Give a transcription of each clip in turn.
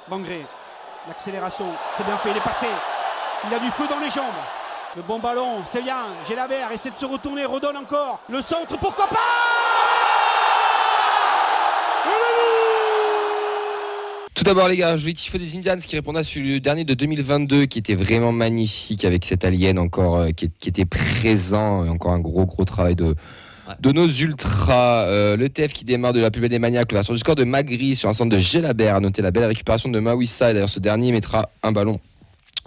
Bangré, l'accélération, c'est bien fait, il est passé. Il a du feu dans les jambes. Le bon ballon, c'est bien. Gélabert essaie de se retourner, redonne encore. Le centre, pourquoi pas? Tout d'abord les gars, je vais tifo des Indians qui répondra sur le dernier de 2022 qui était vraiment magnifique avec cet alien encore qui était présent, encore un gros travail de nos ultras. Le TF qui démarre de la plus belle des maniaques, la version du score de Magri sur un centre de Gélabert. À noter la belle récupération de Mawissa, et d'ailleurs ce dernier mettra un ballon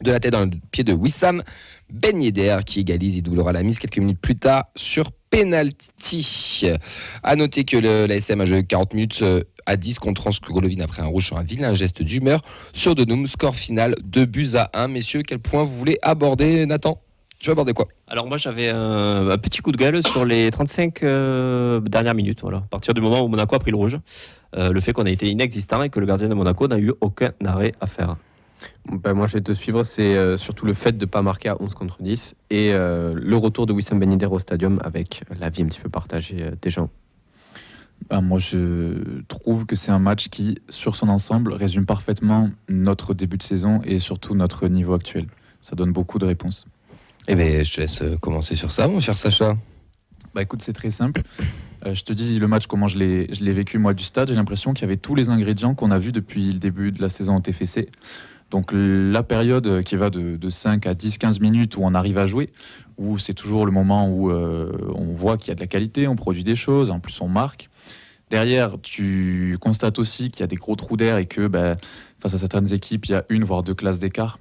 de la tête dans le pied de Wissam Ben Yedder qui égalise et doublera la mise quelques minutes plus tard sur penalty. À noter que l'ASM a joué 40 minutes à 10 contre Anse Golovin après un rouge sur un vilain geste d'humeur sur Denum. Score final 2-1. Messieurs, quel point vous voulez aborder, Nathan? Tu vas aborder quoi? Alors moi j'avais un petit coup de gueule sur les 35 dernières minutes. Voilà. À partir du moment où Monaco a pris le rouge, le fait qu'on a été inexistant et que le gardien de Monaco n'a eu aucun arrêt à faire. Ben moi je vais te suivre, c'est surtout le fait de ne pas marquer à 11 contre 10 et le retour de Wissam Ben Yedder au stadium avec l'avis un petit peu partagé des gens. Ben moi je trouve que c'est un match qui, sur son ensemble, résume parfaitement notre début de saison et surtout notre niveau actuel. Ça donne beaucoup de réponses. Eh bien, je te laisse commencer sur ça, mon cher Sacha. Bah écoute, c'est très simple. Je te dis le match, comment je l'ai vécu moi du stade. J'ai l'impression qu'il y avait tous les ingrédients qu'on a vus depuis le début de la saison au TFC. Donc la période qui va de 5 à 10-15 minutes où on arrive à jouer, où c'est toujours le moment où on voit qu'il y a de la qualité, on produit des choses, en plus on marque. Derrière, tu constates aussi qu'il y a des gros trous d'air et que face à certaines équipes, il y a une voire deux classes d'écart.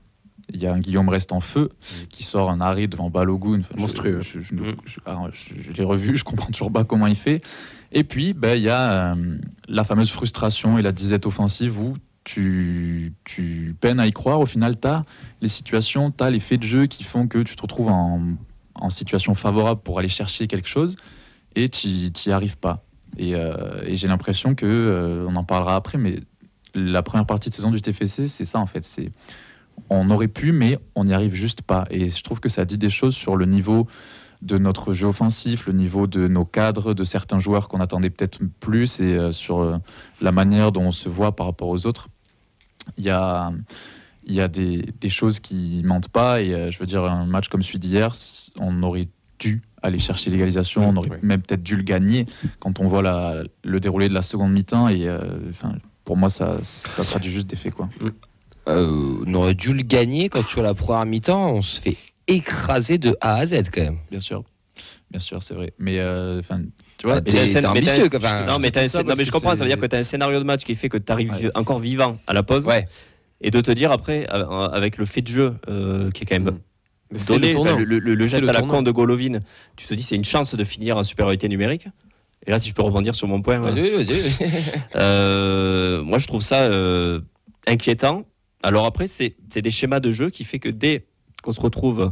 Il y a un Guillaume Rest en feu qui sort un arrêt devant Balogun. Monstrueux. Je l'ai revu, je comprends toujours pas comment il fait. Et puis, il y a la fameuse frustration et la disette offensive où tu peines à y croire. Au final, tu as les situations, tu as les faits de jeu qui font que tu te retrouves en situation favorable pour aller chercher quelque chose et tu n'y arrives pas. Et j'ai l'impression que, on en parlera après, mais la première partie de saison du TFC, c'est ça en fait. On aurait pu, mais on n'y arrive juste pas. Et je trouve que ça dit des choses sur le niveau de notre jeu offensif, le niveau de nos cadres, de certains joueurs qu'on attendait peut-être plus, et sur la manière dont on se voit par rapport aux autres. Il y a des choses qui mentent pas. Et je veux dire, un match comme celui d'hier, on aurait dû aller chercher l'égalisation, on aurait même peut-être dû le gagner quand on voit le déroulé de la seconde mi-temps. Et pour moi, ça sera du juste défait, quoi. On aurait dû le gagner quand sur la première mi-temps, on se fait écraser de A à Z quand même. Bien sûr, c'est vrai. Mais tu vois, t'es ambitieux. Non, mais je comprends. Ça veut dire que tu as un scénario de match qui fait que tu arrives encore vivant à la pause. Ouais. Et de te dire après, avec le fait de jeu qui est quand même donné, le geste à la con de Golovin, tu te dis c'est une chance de finir en supériorité numérique. Et là, si je peux rebondir sur mon point, vas-y. Moi je trouve ça inquiétant. Alors après, c'est des schémas de jeu qui fait que dès qu'on se retrouve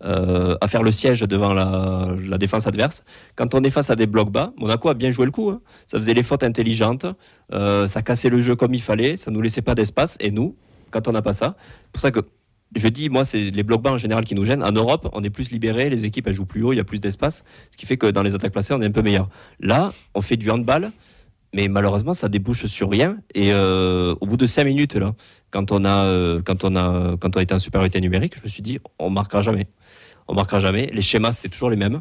à faire le siège devant la défense adverse, quand on est face à des blocs bas, Monaco a bien joué le coup. Hein. Ça faisait les fautes intelligentes, ça cassait le jeu comme il fallait, ça nous laissait pas d'espace. Et nous, quand on n'a pas ça, c'est pour ça que je dis, moi, c'est les blocs bas en général qui nous gênent. En Europe, on est plus libéré, les équipes elles jouent plus haut, il y a plus d'espace, ce qui fait que dans les attaques placées, on est un peu meilleur. Là, on fait du handball. Mais malheureusement, ça débouche sur rien. Et au bout de 5 minutes, là, quand on a été en supériorité numérique, je me suis dit, on marquera jamais. Les schémas, c'était toujours les mêmes.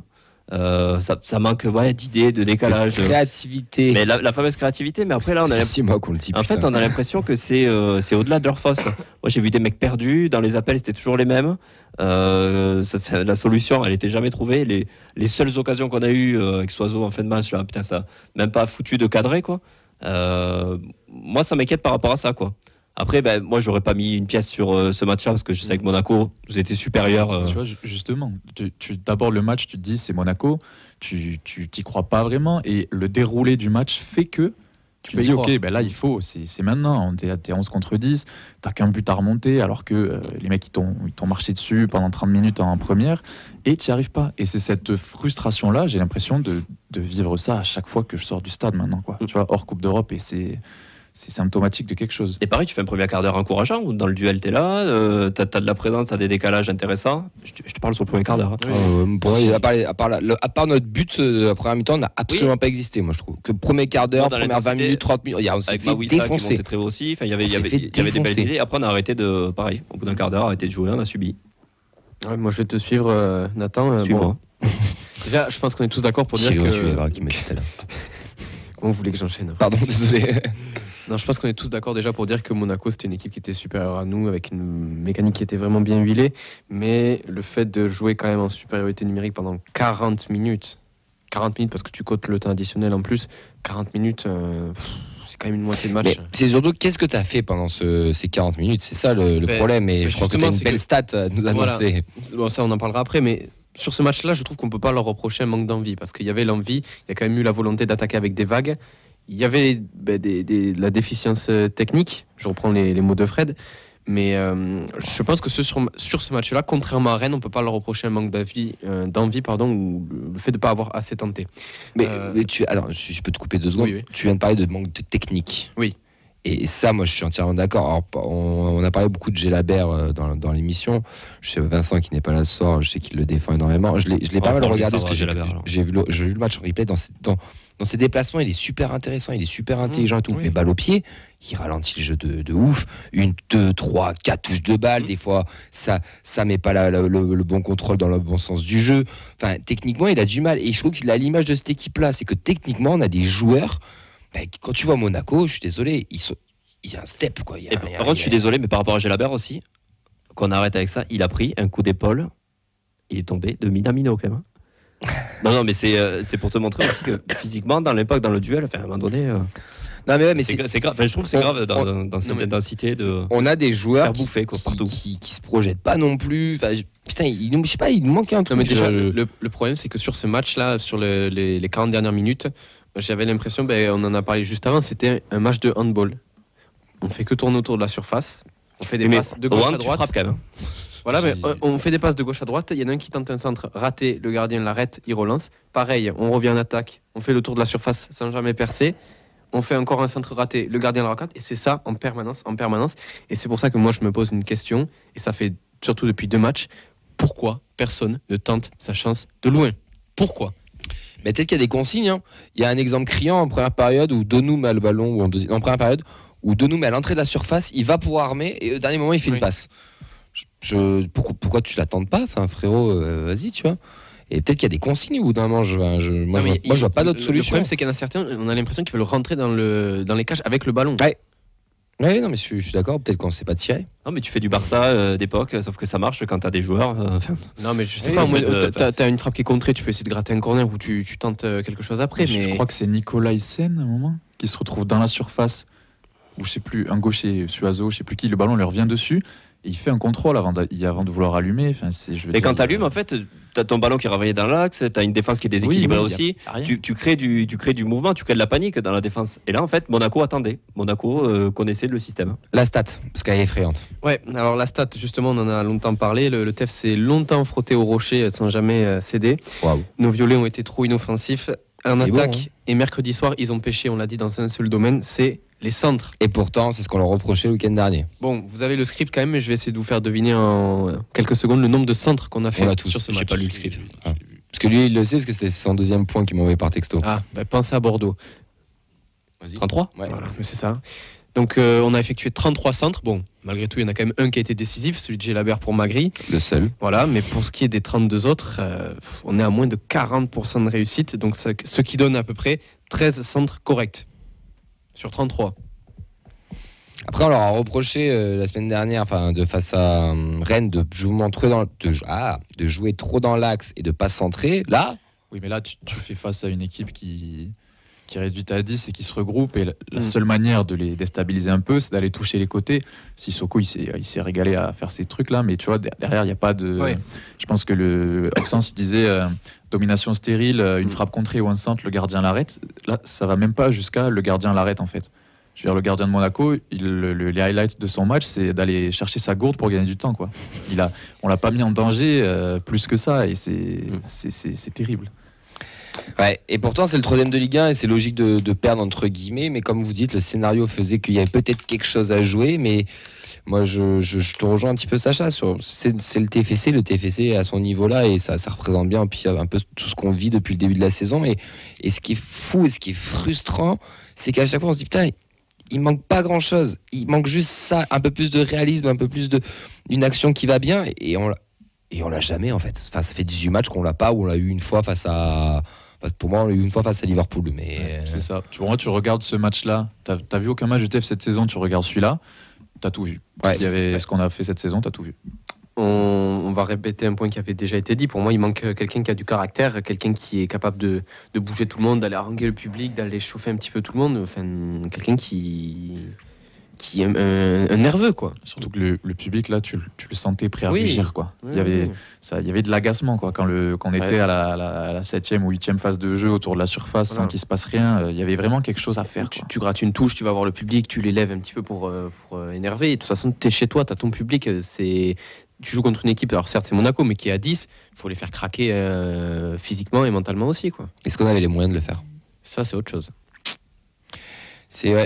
Ça manque d'idées, de décalage, de créativité. Mais la fameuse créativité. Mais après là, on a l'impression que c'est au-delà de leur force. Moi, j'ai vu des mecs perdus dans les appels, c'était toujours les mêmes. La solution, elle était jamais trouvée. Les seules occasions qu'on a eues avec Soiseau en fin de match, là, putain, ça même pas foutu de cadrer, quoi. Moi, ça m'inquiète par rapport à ça, quoi. Après, moi, j'aurais pas mis une pièce sur ce match-là parce que je sais que Monaco, vous étiez supérieur. Tu vois, justement, d'abord le match, tu te dis c'est Monaco, tu t'y crois pas vraiment, et le déroulé du match fait que tu te dis ok, là il faut, c'est maintenant, t'es 11 contre 10, t'as qu'un but à remonter, alors que les mecs ils t'ont marché dessus pendant 30 minutes en première, et t'y arrives pas. Et c'est cette frustration-là, j'ai l'impression de vivre ça à chaque fois que je sors du stade maintenant, quoi. Tu vois, hors Coupe d'Europe, et c'est symptomatique de quelque chose. Et pareil, tu fais un premier quart d'heure encourageant, où dans le duel, tu es là, tu as de la présence, tu as des décalages intéressants. Je te parle sur le premier quart d'heure. Pour moi, à part notre but, la première mi-temps n'a absolument pas existé, moi je trouve. Que premier quart d'heure, première 20 minutes, 30 minutes, on s'est fait défoncer. Très haut aussi. Il y avait des belles idées. Après, on a arrêté de. Pareil, au bout d'un quart d'heure, arrêté de jouer, on a subi. Ouais, moi, je vais te suivre, Nathan. Suis-moi. Déjà, je pense qu'on est tous d'accord pour dire que. Qui m'a dit tout à l'heure. Comment vous voulez que j'enchaîne? Pardon, désolé. Non, je pense qu'on est tous d'accord déjà pour dire que Monaco, c'était une équipe qui était supérieure à nous, avec une mécanique qui était vraiment bien huilée. Mais le fait de jouer quand même en supériorité numérique pendant 40 minutes parce que tu cotes le temps additionnel en plus, 40 minutes, c'est quand même une moitié de match. Mais c'est surtout qu'est-ce que tu as fait pendant ces 40 minutes, c'est ça le problème. Et je crois que tu as une belle stat à nous annoncer. Voilà. Bon, ça, on en parlera après, mais sur ce match-là, je trouve qu'on ne peut pas leur reprocher un manque d'envie, parce qu'il y avait l'envie, il y a quand même eu la volonté d'attaquer avec des vagues. Il y avait la déficience technique, je reprends les mots de Fred, mais je pense que sur ce match-là, contrairement à Rennes, on ne peut pas leur reprocher un manque d'envie, ou le fait de ne pas avoir assez tenté. Mais alors, je peux te couper 2 secondes. Oui. Tu viens de parler de manque de technique. Oui. Et ça, moi, je suis entièrement d'accord. Alors, on a parlé beaucoup de Gelabert dans l'émission. Je sais Vincent qui n'est pas là ce soir, je sais qu'il le défend énormément. Je l'ai pas mal regardé parce que j'ai vu le match en replay. Dans ses déplacements, il est super intéressant, il est super intelligent et tout. Oui. Mais balle au pied, il ralentit le jeu de ouf. 1, 2, 3, 4 touches de balle. Des fois, ça met pas le bon contrôle dans le bon sens du jeu. Enfin, techniquement, il a du mal. Et je trouve qu'il a l'image de cette équipe-là. C'est que techniquement, on a des joueurs. Quand tu vois Monaco, je suis désolé, il y a un step, quoi. Par contre, je suis désolé, mais par rapport à Gelabert aussi, qu'on arrête avec ça, il a pris un coup d'épaule, il est tombé de Minamino quand même. Non, mais c'est pour te montrer aussi que physiquement, dans l'impact, dans le duel, à un moment donné. Non, mais c'est grave. Enfin, je trouve que c'est grave dans cette intensité de. On a des joueurs faire bouffer, quoi, partout. Qui se projettent pas non plus. Enfin, putain, je sais pas, il nous manque un truc. Non, mais déjà, le problème, c'est que sur ce match-là, sur les 40 dernières minutes, j'avais l'impression, on en a parlé juste avant, c'était un match de handball. On fait que tourner autour de la surface. On fait des passes de gauche à droite. Tu frappes quand même. Voilà, mais on fait des passes de gauche à droite. Il y en a un qui tente un centre raté, le gardien l'arrête, il relance. Pareil, on revient en attaque, on fait le tour de la surface sans jamais percer. On fait encore un centre raté, le gardien le raccorde. Et c'est ça en permanence. Et c'est pour ça que moi, je me pose une question, et ça fait surtout depuis 2 matchs. Pourquoi personne ne tente sa chance de loin? Pourquoi? Mais peut-être qu'il y a des consignes. Hein. Il y a un exemple criant en première période où Donou met le ballon, ou en première période, où Donou met à l'entrée de la surface, il va pour armer et au dernier moment il fait une passe. Pourquoi tu la tentes pas? Enfin, frérot, vas-y, tu vois. Et peut-être qu'il y a des consignes ou d'un moment, je vois pas d'autre solution. Le problème, c'est qu'il y en a certains, on a l'impression qu'ils veulent rentrer dans les cages avec le ballon. Ouais, non, mais je suis d'accord, peut-être qu'on ne sait pas tirer. Non, mais tu fais du Barça d'époque, sauf que ça marche quand tu as des joueurs. Non, mais je sais pas, t'as une frappe qui est contrée, tu peux essayer de gratter un corner ou tu tentes quelque chose après. Mais je crois que c'est Nicolas Hyssen, à un moment, qui se retrouve dans la surface, ou je sais plus, un gaucher, Suazo, je sais plus qui, le ballon lui revient dessus. Et il fait un contrôle avant de vouloir allumer. Enfin, et quand tu allumes, en fait, tu as ton ballon qui est renvoyé dans l'axe, tu as une défense qui est déséquilibrée aussi. Tu crées du mouvement, tu crées de la panique dans la défense. Et là, en fait, Monaco attendait. Monaco connaissait le système. La stat, parce qu'elle est effrayante. Ouais, alors la stat, justement, on en a longtemps parlé. Le TEF s'est longtemps frotté au rocher sans jamais céder. Wow. Nos violets ont été trop inoffensifs. En attaque, et mercredi soir, ils ont pêché, on l'a dit, dans un seul domaine, c'est les centres. Et pourtant, c'est ce qu'on leur reprochait le week-end dernier. Bon, vous avez le script quand même, mais je vais essayer de vous faire deviner en quelques secondes le nombre de centres qu'on a fait sur ce match. J'ai pas lu le script. Parce que lui, il le sait, parce que c'était son 2e point qu'il m'a envoyé par texto. Pensez à Bordeaux. Vas-y. 33 Ouais. Voilà, c'est ça. Donc, on a effectué 33 centres. Bon, malgré tout, il y en a quand même un qui a été décisif, celui de Gelabert pour Magri. Le seul. Voilà, mais pour ce qui est des 32 autres, on est à moins de 40% de réussite, donc ce qui donne à peu près 13 centres corrects sur 33. Après, on leur a reproché la semaine dernière, face à Rennes, de jouer trop dans l'axe et de pas centrer. Là, oui, mais là, tu fais face à une équipe qui est réduite à 10 et qui se regroupe. Et la seule manière de les déstabiliser un peu, c'est d'aller toucher les côtés. Sissoko, il s'est régalé à faire ces trucs-là, mais tu vois, derrière, il n'y a pas de. Ouais. Je pense que le Auxence disait domination stérile, une frappe contrée ou un centre, le gardien l'arrête. Là, ça va même pas jusqu'à le gardien l'arrête, en fait. Je veux dire, le gardien de Monaco, les highlights de son match, c'est d'aller chercher sa gourde pour gagner du temps, quoi. On l'a pas mis en danger plus que ça, et c'est terrible. Ouais, et pourtant c'est le 3e de Ligue 1 et c'est logique de perdre entre guillemets, mais comme vous dites, le scénario faisait qu'il y avait peut-être quelque chose à jouer, mais moi je te rejoins un petit peu Sacha, c'est le TFC à son niveau là et ça représente bien puis un peu tout ce qu'on vit depuis le début de la saison, et ce qui est fou et ce qui est frustrant, c'est qu'à chaque fois on se dit putain, il manque pas grand chose, il manque juste ça, un peu plus de réalisme, un peu plus d'une action qui va bien, et on l'a jamais en fait. Enfin, ça fait 18 matchs qu'on l'a pas, ou on l'a eu une fois pour moi, on l'a eu une fois face à Liverpool. Mais c'est ça. Tu regardes ce match-là, t'as vu aucun match du TF cette saison, tu regardes celui-là, t'as tout vu. Ouais. Il y avait ce qu'on a fait cette saison, t'as tout vu. On va répéter un point qui avait déjà été dit. Pour moi, il manque quelqu'un qui a du caractère, quelqu'un qui est capable de bouger tout le monde, d'aller haranguer le public, d'aller chauffer un petit peu tout le monde. Enfin, quelqu'un qui est un nerveux, quoi. Surtout que le public, là, tu le sentais prêt à Oui. rugir, quoi. Oui, il y avait oui. il y avait de l'agacement, quoi. Quand on était à la 7e ou 8e phase de jeu autour de la surface, Voilà. sans qu'il se passe rien, il y avait vraiment quelque chose à faire, quoi. Tu grattes une touche, tu vas voir le public, tu l'élèves un petit peu pour énerver. Et de toute façon, tu es chez toi, tu as ton public. Tu joues contre une équipe, alors certes c'est Monaco, mais qui est à 10, il faut les faire craquer physiquement et mentalement aussi, quoi. est-ce qu'on avait les moyens de le faire? Ça, c'est autre chose. C'est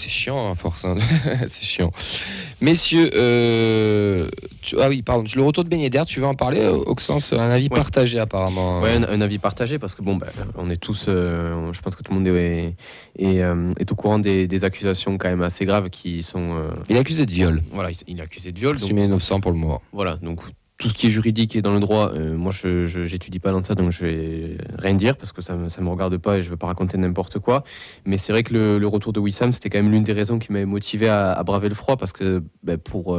chiant à force, hein. C'est chiant. Messieurs, ah oui, pardon, le retour de Ben Yedder, tu veux en parler, Auxence? Un avis partagé apparemment. Ouais, un avis partagé, parce que bon, on est tous, je pense que tout le monde est au courant des accusations quand même assez graves qui sont. Il est accusé de viol. Voilà, il est accusé de viol. Assumé innocent pour le moment. Voilà, donc tout ce qui est juridique et dans le droit, moi je j'étudie pas dans ça, donc je vais rien dire parce que ça me regarde pas et je veux pas raconter n'importe quoi. Mais c'est vrai que le retour de Wissam, c'était quand même l'une des raisons qui m'avait motivé à braver le froid, parce que pour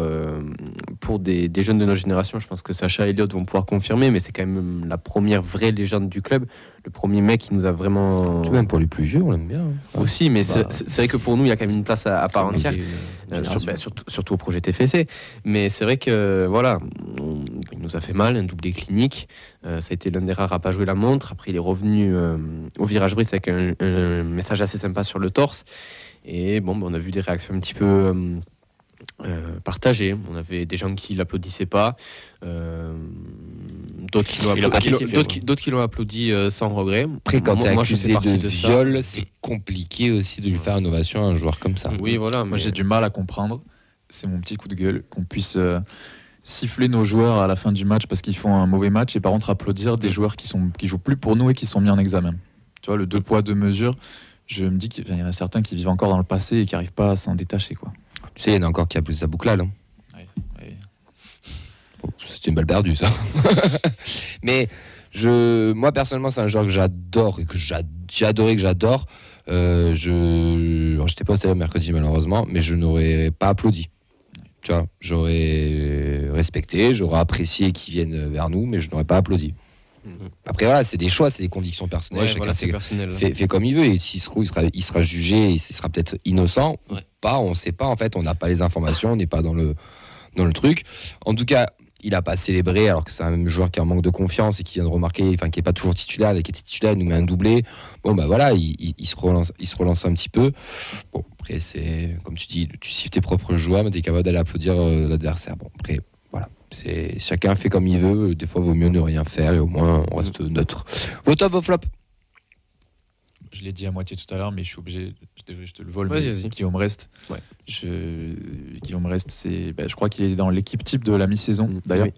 des jeunes de notre génération, je pense que Sacha et Elliott vont pouvoir confirmer, mais c'est quand même la première vraie légende du club, le premier mec qui nous a vraiment. Même pour les plus vieux, on l'aime bien. Aussi, mais c'est vrai que pour nous, il y a quand même une place à part entière. Surtout au projet TFC. Mais c'est vrai que voilà, il nous a fait mal, un doublé clinique. Ça a été l'un des rares à pas jouer la montre. Après, il est revenu au virage brise avec un message assez sympa sur le torse. Et bon, on a vu des réactions un petit peu partagées. On avait des gens qui l'applaudissaient pas, d'autres qui l'ont applaudi sans regret. Après, quand tu es accusé de ça. viol, c'est compliqué aussi de lui faire une ovation à un joueur comme ça. Oui, voilà. Moi, j'ai du mal à comprendre. C'est mon petit coup de gueule qu'on puisse siffler nos joueurs à la fin du match parce qu'ils font un mauvais match, et par contre applaudir des joueurs qui jouent plus pour nous et qui sont mis en examen. Tu vois, le 2 poids 2 mesures. Je me dis qu'il y en a certains qui vivent encore dans le passé et qui n'arrivent pas à s'en détacher, quoi. Tu sais, il y en a encore qui applaudissent à Bouclal. Hein. Ouais. Bon, c'était une balle perdue, ça. Mais moi, personnellement, c'est un joueur que j'adore et que j'ai adoré, que j'adore. J'étais pas au stade mercredi, malheureusement, mais je n'aurais pas applaudi. Tu vois, j'aurais respecté, j'aurais apprécié qu'ils viennent vers nous, mais je n'aurais pas applaudi. Après, voilà, c'est des choix, c'est des convictions personnelles. Ouais, chacun voilà, c'est personnel. fait comme il veut, et s'il se trouve, il sera jugé, et il sera peut-être innocent ou pas, on ne sait pas. En fait, on n'a pas les informations, on n'est pas dans le truc. En tout cas, il n'a pas célébré, alors que c'est un même joueur qui est en manque de confiance et qui vient de remarquer, enfin, qui n'est pas toujours titulaire, et qui est titulaire, il nous met un doublé. Bon, bah voilà, il se relance un petit peu. Bon, après, c'est comme tu dis, tu siffles tes propres joueurs, mais tu es capable d'aller applaudir l'adversaire. Bon, après, voilà. Chacun fait comme il veut. Des fois, il vaut mieux ne rien faire et au moins on reste neutre. Vos top, vos flops? Je l'ai dit à moitié tout à l'heure, mais je suis obligé, je te le vole. Vas-y. Guillaume Rest. Ouais. Guillaume Rest, je crois qu'il est dans l'équipe type de la mi-saison, d'ailleurs.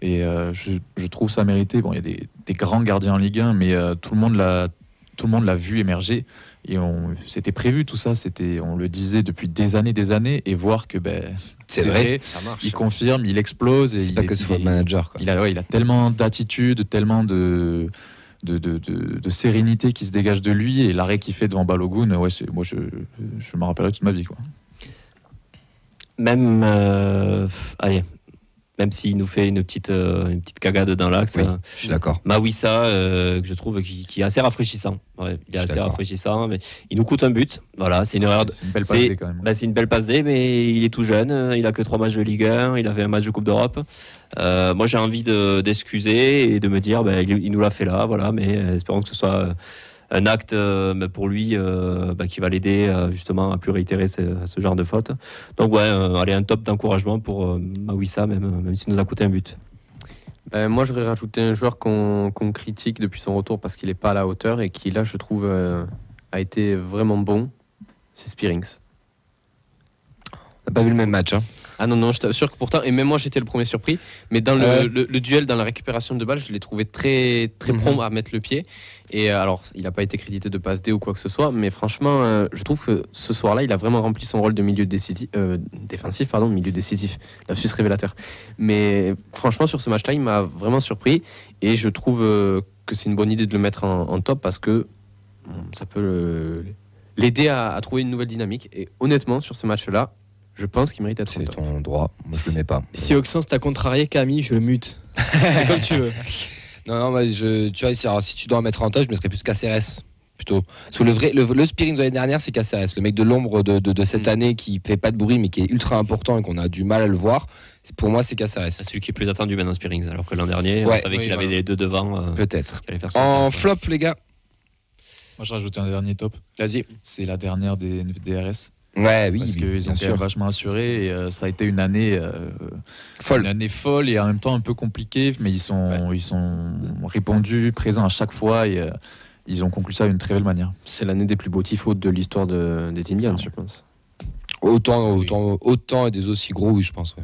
Oui. Et je trouve ça mérité. Bon, il y a des grands gardiens en Ligue 1, mais tout le monde l'a vu émerger. Et c'était prévu tout ça. On le disait depuis des années, et voir que c'est vrai, ça marche. il confirme, il explose. C'est pas que ce soit le manager, quoi. Il a tellement d'attitude, tellement de sérénité qui se dégage de lui, et l'arrêt qu'il fait devant Balogun, moi je m'en rappellerai toute ma vie, quoi. Même même s'il nous fait une petite cagade dans l'axe. Oui, je suis d'accord. Mawissa, que je trouve qui est assez rafraîchissant. Ouais, il est assez rafraîchissant, mais il nous coûte un but. Voilà, c'est une erreur. C'est une belle passe D quand même. C'est une belle passe D, mais il est tout jeune. Il a que 3 matchs de Ligue 1. Il avait un match de Coupe d'Europe. Moi, j'ai envie d'excuser et de me dire, il nous l'a fait là, voilà. Mais espérons que ce soit un acte pour lui qui va l'aider justement à plus réitérer ce genre de faute. Donc allez, un top d'encouragement pour Mawissa, même s'il nous a coûté un but. Moi, j'aurais rajouté un joueur qu'on critique depuis son retour parce qu'il n'est pas à la hauteur et qui, là, je trouve, a été vraiment bon. C'est Spearings. On n'a pas vu le même match. Hein. Ah non, je t'assure que pourtant, et même moi j'étais le premier surpris, mais dans le duel, dans la récupération de balles, je l'ai trouvé très, très prompt à mettre le pied. Et alors, il n'a pas été crédité de passe D ou quoi que ce soit, mais franchement, je trouve que ce soir-là, il a vraiment rempli son rôle de milieu défensif, milieu décisif, lapsus révélateur. Mais franchement, sur ce match-là, il m'a vraiment surpris et je trouve que c'est une bonne idée de le mettre en top parce que ça peut l'aider à trouver une nouvelle dynamique. Et honnêtement, sur ce match-là, je pense qu'il mérite d'être C'est ton droit, moi je le mets pas. Si Auxence t'a contrarié, Camille, je le mute. C'est comme tu veux. Non, moi, tu vois, alors, si tu dois en mettre en touch, je mettrais plus Caceres. Plutôt. Parce que le Spearings de l'année dernière, c'est Caceres. Le mec de l'ombre de cette année qui fait pas de bruit, mais qui est ultra important et qu'on a du mal à le voir. Pour moi, c'est Caceres. C'est celui qui est plus attendu maintenant, Spearings. Alors que l'an dernier, on savait qu'il avait les deux devant. Peut-être. En flop, les gars. Moi, je rajoute un dernier top. Vas-y. C'est la dernière des DRS. Ouais, oui. Parce qu'ils ont quand même vachement assuré. Et, ça a été une année folle et en même temps un peu compliquée. Mais ils sont répondus, présents à chaque fois. Et ils ont conclu ça d'une très belle manière. C'est l'année des plus beaux tifos de l'histoire des Indians, je pense. Autant et des aussi gros, oui, je pense. Ouais,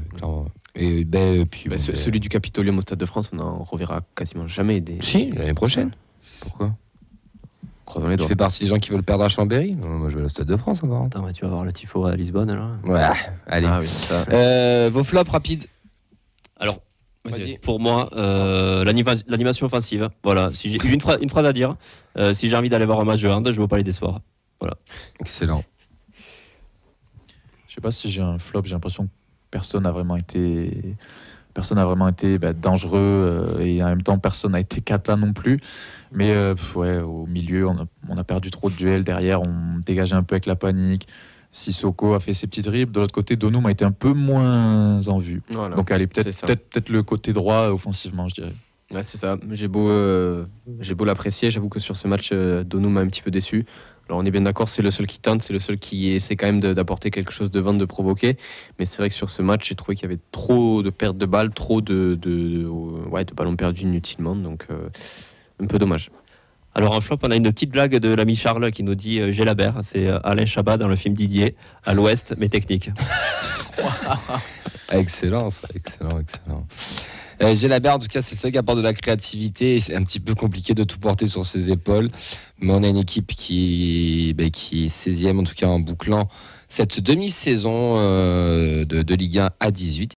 et puis, celui du Capitolium au Stade de France, on n'en reverra quasiment jamais. Si, l'année prochaine. Pourquoi? Croisons les doigts. Tu fais partie des gens qui veulent perdre à Chambéry? Moi, je vais au Stade de France encore. Attends, tu vas voir le tifo à Lisbonne alors. Ouais, allez. Ah, oui, ça. Vos flops rapides. Alors, Vas-y. pour moi, l'animation offensive. Voilà, si j'ai une phrase à dire, si j'ai envie d'aller voir un match de hand, je ne veux pas les décevoir. Voilà. Excellent. Je sais pas si j'ai un flop, j'ai l'impression que personne n'a vraiment été dangereux et en même temps personne n'a été cata non plus. Mais au milieu, on a perdu trop de duels. Derrière, on dégageait un peu avec la panique. Sissoko a fait ses petits dribbles. De l'autre côté, Donum a été un peu moins en vue. Voilà. Donc, allez, peut-être le côté droit offensivement, je dirais. Ouais, c'est ça. J'ai beau l'apprécier. J'avoue que sur ce match, Donum m'a un petit peu déçu. Alors on est bien d'accord, c'est le seul qui tente, c'est le seul qui essaie quand même d'apporter quelque chose devant, de provoquer. Mais c'est vrai que sur ce match, j'ai trouvé qu'il y avait trop de pertes de balles, trop de ballons perdus inutilement. Donc un peu dommage. Alors en flop, on a une petite blague de l'ami Charles qui nous dit j'ai la berre. C'est Alain Chabat dans le film Didier, à l'ouest, mais technique. Excellent, ça, excellent. Gélabert, en tout cas, c'est le seul qui apporte de la créativité. Et c'est un petit peu compliqué de tout porter sur ses épaules. Mais on a une équipe qui est 16e, en tout cas en bouclant cette demi-saison de Ligue 1 à 18.